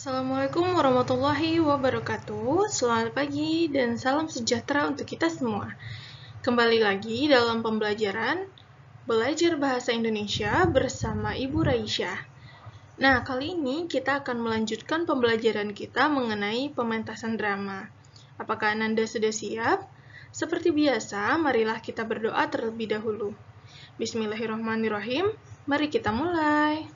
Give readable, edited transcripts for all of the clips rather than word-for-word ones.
Assalamualaikum warahmatullahi wabarakatuh. Selamat pagi dan salam sejahtera untuk kita semua. Kembali lagi dalam pembelajaran Belajar Bahasa Indonesia bersama Ibu Raisyah. Nah, kali ini kita akan melanjutkan pembelajaran kita mengenai pementasan drama. Apakah Ananda sudah siap? Seperti biasa, marilah kita berdoa terlebih dahulu. Bismillahirrahmanirrahim. Mari kita mulai.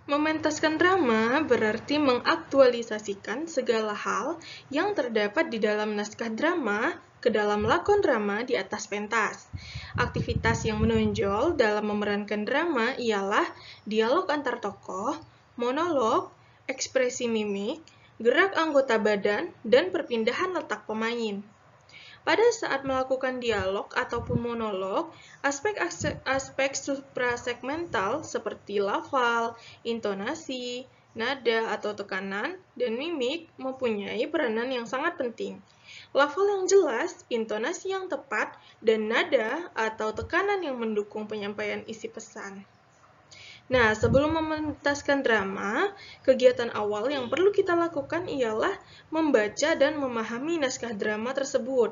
Mementaskan drama berarti mengaktualisasikan segala hal yang terdapat di dalam naskah drama ke dalam lakon drama di atas pentas. Aktivitas yang menonjol dalam memerankan drama ialah dialog antar tokoh, monolog, ekspresi mimik, gerak anggota badan, dan perpindahan letak pemain. Pada saat melakukan dialog ataupun monolog, aspek suprasegmental seperti lafal, intonasi, nada atau tekanan, dan mimik mempunyai peranan yang sangat penting. Lafal yang jelas, intonasi yang tepat, dan nada atau tekanan yang mendukung penyampaian isi pesan. Nah, sebelum mementaskan drama, kegiatan awal yang perlu kita lakukan ialah membaca dan memahami naskah drama tersebut.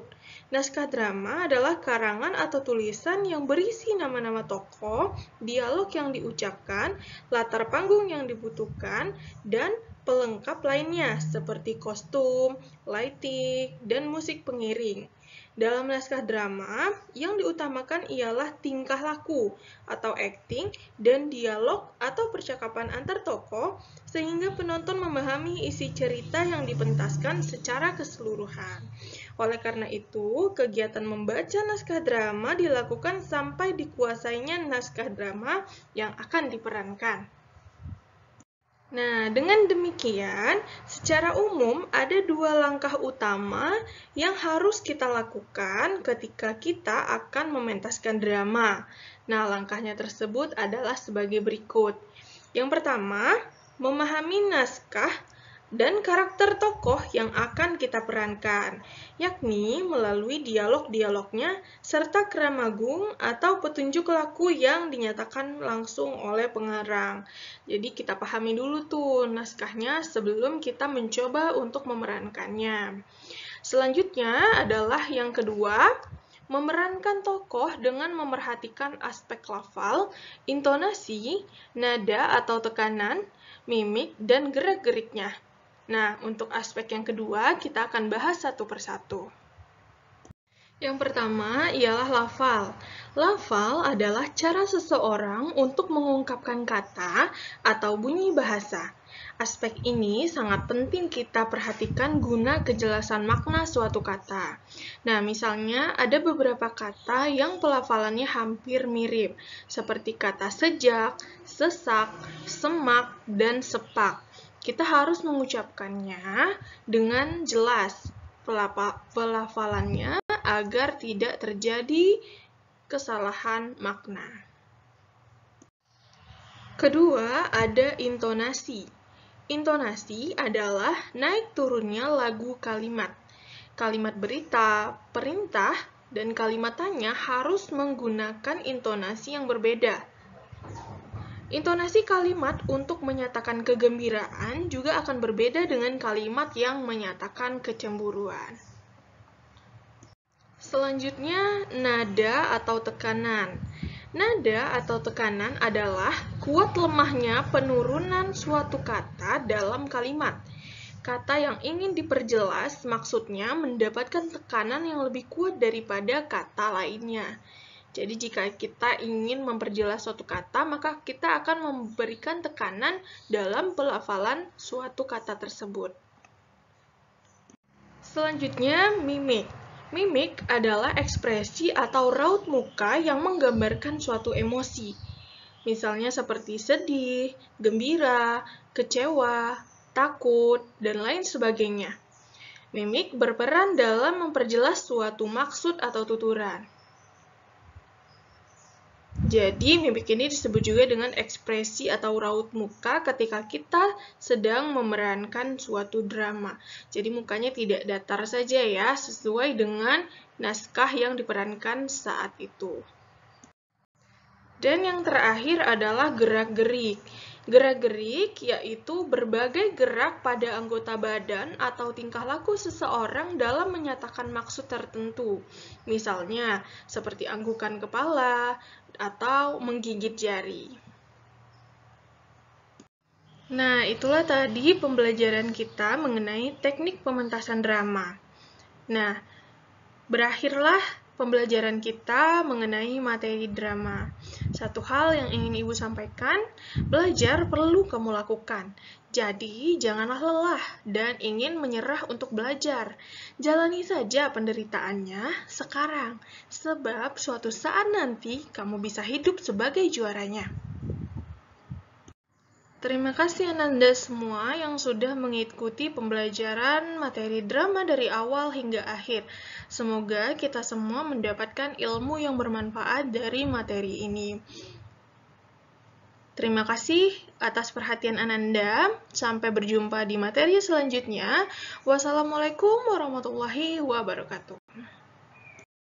Naskah drama adalah karangan atau tulisan yang berisi nama-nama tokoh, dialog yang diucapkan, latar panggung yang dibutuhkan, dan pelengkap lainnya seperti kostum, lighting, dan musik pengiring. Dalam naskah drama, yang diutamakan ialah tingkah laku atau acting dan dialog atau percakapan antar tokoh sehingga penonton memahami isi cerita yang dipentaskan secara keseluruhan. Oleh karena itu, kegiatan membaca naskah drama dilakukan sampai dikuasainya naskah drama yang akan diperankan. Nah, dengan demikian, secara umum ada dua langkah utama yang harus kita lakukan ketika kita akan mementaskan drama. Nah, langkahnya tersebut adalah sebagai berikut. Yang pertama, memahami naskah dan karakter tokoh yang akan kita perankan, yakni melalui dialog-dialognya serta keramagung atau petunjuk laku yang dinyatakan langsung oleh pengarang. Jadi kita pahami dulu tuh naskahnya sebelum kita mencoba untuk memerankannya. Selanjutnya adalah yang kedua, memerankan tokoh dengan memerhatikan aspek lafal, intonasi, nada atau tekanan, mimik, dan gerak-geriknya. Nah, untuk aspek yang kedua, kita akan bahas satu persatu. Yang pertama ialah lafal. Lafal adalah cara seseorang untuk mengungkapkan kata atau bunyi bahasa. Aspek ini sangat penting kita perhatikan guna kejelasan makna suatu kata. Nah, misalnya ada beberapa kata yang pelafalannya hampir mirip, seperti kata sejak, sesak, semak, dan sepak. Kita harus mengucapkannya dengan jelas pelafalannya agar tidak terjadi kesalahan makna. Kedua, ada intonasi. Intonasi adalah naik turunnya lagu kalimat. Kalimat berita, perintah, dan kalimat tanya harus menggunakan intonasi yang berbeda. Intonasi kalimat untuk menyatakan kegembiraan juga akan berbeda dengan kalimat yang menyatakan kecemburuan. Selanjutnya, nada atau tekanan. Nada atau tekanan adalah kuat lemahnya penurunan suatu kata dalam kalimat. Kata yang ingin diperjelas maksudnya mendapatkan tekanan yang lebih kuat daripada kata lainnya. Jadi jika kita ingin memperjelas suatu kata, maka kita akan memberikan tekanan dalam pelafalan suatu kata tersebut. Selanjutnya, mimik. Mimik adalah ekspresi atau raut muka yang menggambarkan suatu emosi. Misalnya seperti sedih, gembira, kecewa, takut, dan lain sebagainya. Mimik berperan dalam memperjelas suatu maksud atau tuturan. Jadi, mimik ini disebut juga dengan ekspresi atau raut muka ketika kita sedang memerankan suatu drama. Jadi, mukanya tidak datar saja ya, sesuai dengan naskah yang diperankan saat itu. Dan yang terakhir adalah gerak-gerik. Gerak-gerik yaitu berbagai gerak pada anggota badan atau tingkah laku seseorang dalam menyatakan maksud tertentu. Misalnya, seperti anggukan kepala atau menggigit jari. Nah, itulah tadi pembelajaran kita mengenai teknik pementasan drama. Nah, berakhirlah pembelajaran kita mengenai materi drama. Satu hal yang ingin Ibu sampaikan, belajar perlu kamu lakukan. Jadi, janganlah lelah dan ingin menyerah untuk belajar. Jalani saja penderitaannya sekarang, sebab suatu saat nanti kamu bisa hidup sebagai juaranya. Terima kasih Ananda semua yang sudah mengikuti pembelajaran materi drama dari awal hingga akhir. Semoga kita semua mendapatkan ilmu yang bermanfaat dari materi ini. Terima kasih atas perhatian Ananda. Sampai berjumpa di materi selanjutnya. Wassalamualaikum warahmatullahi wabarakatuh.